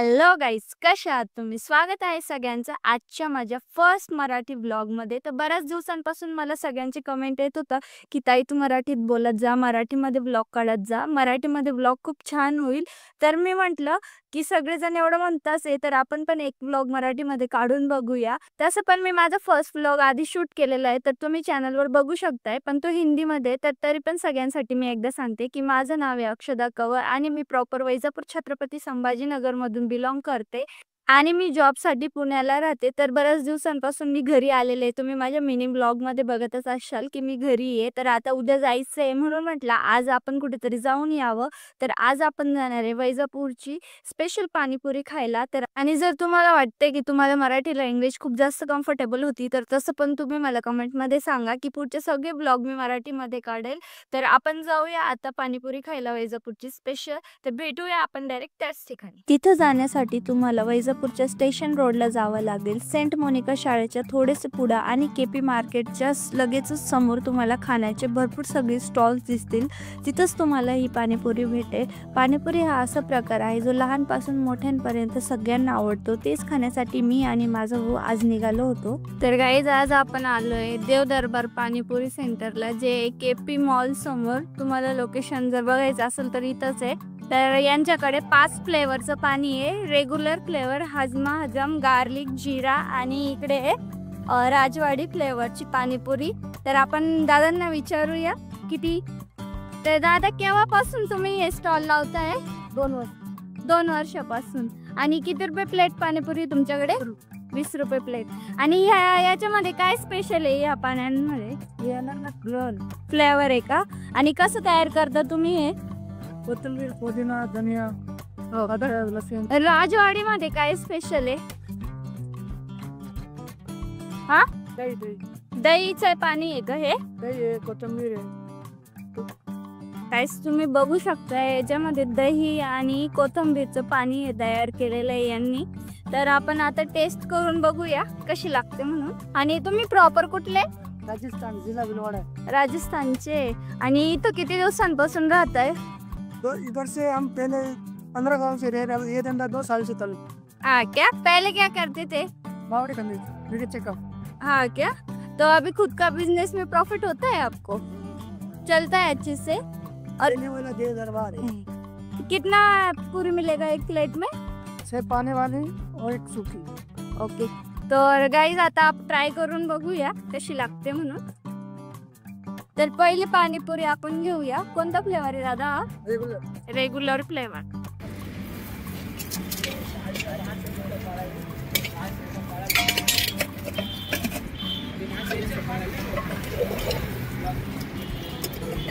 Hello guys, कशा आहात तुम्ही? स्वागत आहे सगळ्यांचं आजच्या माझ्या फर्स्ट मराठी व्लॉगमध्ये. तर बऱ्याच दिवसांपासून मला सगळ्यांची कमेंट येत होतं की ताई तू मराठीत बोलत जा, मराठीमध्ये व्लॉग काढत जा, मराठीमध्ये व्लॉग खूप छान होईल. तर मी म्हटलं की सगळेजण एवढं म्हणताच आहे तर आपण पण एक व्लॉग मराठीमध्ये काढून बघूया. तसं पण मी माझा फर्स्ट व्लॉग आधी शूट केलेला आहे तर तुम्ही चॅनलवर बघू शकताय, पण तो हिंदीमध्ये. तर तरी पण सगळ्यांसाठी मी एकदा सांगते की माझं नाव आहे अक्षदा कंवर आणि मी प्रॉपर वैजापूर छत्रपती संभाजीनगर मधून बिलॉंग करते आणि मी जॉबसाठी पुण्याला राहते. तर बऱ्याच दिवसांपासून मी घरी आलेले आहे. तुम्ही माझ्या मिनी ब्लॉगमध्ये बघतच असाल की मी घरी आहे. तर आता उद्या जायचं आहे म्हणून म्हटलं आज आपण कुठेतरी जाऊन यावं. तर आज आपण जाणार आहे वैजापूरची स्पेशल पाणीपुरी खायला. तर आणि जर तुम्हाला वाटते की तुम्हाला मराठी लँग्वेज खूप जास्त कम्फर्टेबल होती तर तसं पण तुम्ही मला कमेंटमध्ये सांगा की पुढचे सगळे ब्लॉग मी मराठीमध्ये काढेल. तर आपण जाऊया आता पाणीपुरी खायला वैजापूरची स्पेशल. तर भेटूया आपण डायरेक्ट त्याच ठिकाणी. तिथं जाण्यासाठी तुम्हाला वैजापूरच्या स्टेशन रोडला जावं लागेल. सेंट मोनिका शाळेच्या थोडेसे पुढे आणि केपी मार्केटच्या लगेचच समोर तुम्हाला खाण्याचे भरपूर सगळे स्टॉल्स दिसतील. तिथंच तुम्हाला ही पाणीपुरी भेटेल. पाणीपुरी हा असा प्रकार आहे जो लहानपासून मोठ्यांपर्यंत सगळ्यांना आवडतो. तेच खाण्यासाठी मी आणि माझा भाऊ आज निघालो होतो. तर गाईज आज आपण आलोय देव दरबार पाणीपुरी सेंटरला, जे केपी मॉल समोर. तुम्हाला लोकेशन जर बघायचं असेल तर इथंच आहे. तर यांच्याकडे 5 फ्लेवरचं पाणी आहे. रेग्युलर फ्लेवर, हजमा हजम, गार्लिक, जिरा आणि इकडे राजवाडी फ्लेवरची पाणीपुरी. तर आपण दादांना विचारूया किती. तर दादा केव्हापासून तुम्ही हे स्टॉल लावताय? 2 वर्ष. 2 वर्षापासून. आणि किती रुपये प्लेट पाणीपुरी तुमच्याकडे? 20 रुपये प्लेट. आणि याच्यामध्ये काय स्पेशल आहे या पाण्यांमध्ये? फ्लेवर आहे का? आणि कसं तयार करता तुम्ही हे? कोथिंबीर, पुदिना, धनिया, लसूण. राजवाडी मध्ये काय स्पेशल आहे? हा, दहीचं पाणी आहे का हे? दही आहे, कोथिंबीर आहे. काहीच तुम्ही बघू शकता याच्यामध्ये दही आणि कोथिंबीरचं पाणी हे तयार केलेलं आहे यांनी. तर आपण आता टेस्ट करून बघूया कशी लागते म्हणून. आणि तुम्ही प्रॉपर कुठले? राजस्थान, जिल्हा भिलवाड़ा. राजस्थानचे. आणि इथं किती दिवसांपासून राहताय? तो इधर से हम पहले 15 साल से रह रहे, ये धंधा 2 साल से चल. हाँ क्या? पहले क्या करते थे? बावड़ी करने चेकअप. हाँ क्या? तो अभी खुद का बिजनेस में प्रॉफिट होता है आपको? चलता है अच्छे से? और वाला देव दरबार है. कितना पूरी मिलेगा एक प्लेट में? 6 पानी वाली और 1 सूखी. ओके. तर गाईज आता आपण ट्राय करून बघूया कशी लागते म्हणून. तर पहिली पाणीपुरी आपण घेऊया. कोणता फ्लेवर आहे दादा? Regular flavour.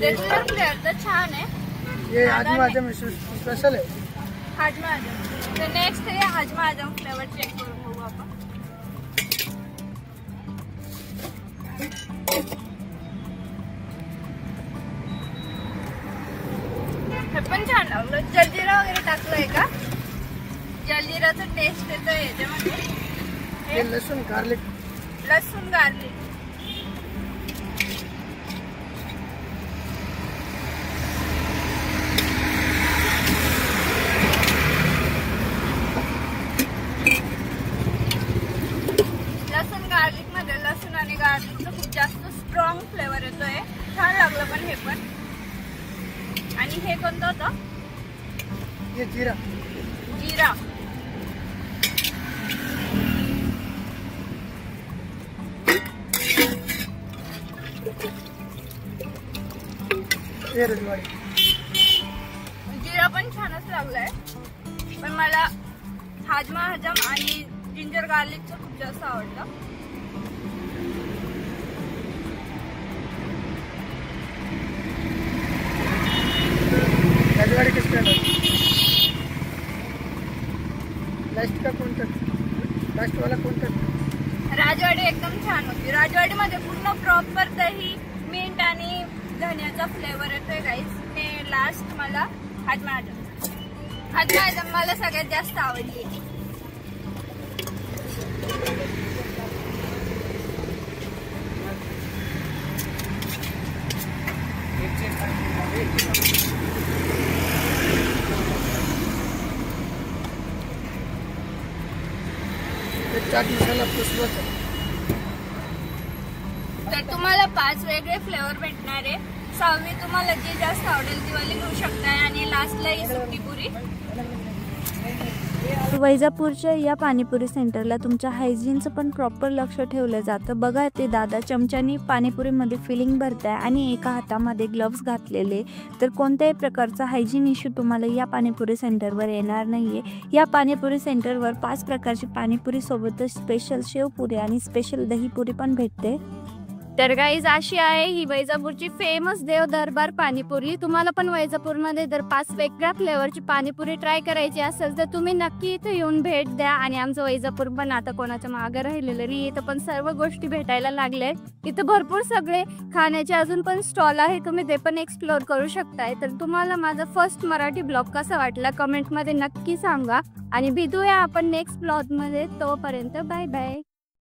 रेग्युलर फ्लेवर तर छान आहे. ये हजमा आजम स्पेशल है. हजमा आजम. तर नेक्स्ट आहे हजमा आजम फ्लेवर. चेक करून बघू आपण. हे पण छान लागलं. जलजिरा वगैरे टाकलंय का? जलजिराचं टेस्ट येतं याच्यामध्ये. लसूण गार्लिक. लसूण गार्लिक. लसूण गार्लिक मध्ये लसूण आणि गार्लिकचं खूप जास्त स्ट्रॉंग फ्लेवर येतोय. छान लागलं पण हे पण. आणि हे कोणतं होतं? ये जीरा. जीरा. ये रजवाड़ी. जीरा पण छानच लागलाय. पण मला हाजमा हजम आणि जिंजर गार्लिकचं खूप जास्त आवडतं. राजवाड़ी किस पे? लास्ट का कौन तक? लास्ट वाला कौन तक? राजवाडी एकदम छान होती. राजवाडी मध्ये पूर्ण प्रॉपर दही, मीठ आणि धनियाचा फ्लेवर येतोय गाईस. हे लास्ट मला हजमा हजम मला सगळ्यात जास्त आवडली. एक चाट मसाला प्लस वॉटर. तर तुम्हाला 5 वेगळे फ्लेवर भेटणार आहे. 6वी तुम्हाला जी जास्त आवडेल ती वाली घेऊ शकताय आणि लास्टला ही सुकी पुरी. वैजापूरच्या या पाणीपुरी सेंटरला तुमच्या हायजीनचं पण प्रॉपर लक्ष ठेवलं जातं. बघा ते दादा चमच्यानी पाणीपुरीमध्ये फिलिंग भरताय आणि एका हातामध्ये ग्लव्स घातलेले. तर कोणत्याही प्रकारचा हायजीन इश्यू तुम्हाला या पाणीपुरी सेंटरवर येणार नाहीये. या पाणीपुरी सेंटरवर 5 प्रकारची पाणीपुरी सोबतच स्पेशल शेवपुरी आणि स्पेशल दहीपुरी पण भेटते. तर गाईज अशी आहे ही वैजापूरची फेमस देव दरबार पाणीपुरी. तुम्हाला पण वैजापूरमध्ये जर 5 वेगळ्या फ्लेवरची पाणीपुरी ट्राय करायची असेल तर तुम्ही नक्की इथं येऊन भेट द्या. आणि आमचं वैजापूर पण आता कोणाच्या मागं राहिलेलं नाही, इथं पण सर्व गोष्टी भेटायला लागले. इथं भरपूर सगळे खाण्याचे अजून पण स्टॉल आहे, तुम्ही ते पण एक्सप्लोर करू शकताय. तर तुम्हाला माझा फर्स्ट मराठी ब्लॉग कसा वाटला कमेंटमध्ये नक्की सांगा आणि भेटूया आपण नेक्स्ट ब्लॉगमध्ये. तोपर्यंत बाय बाय.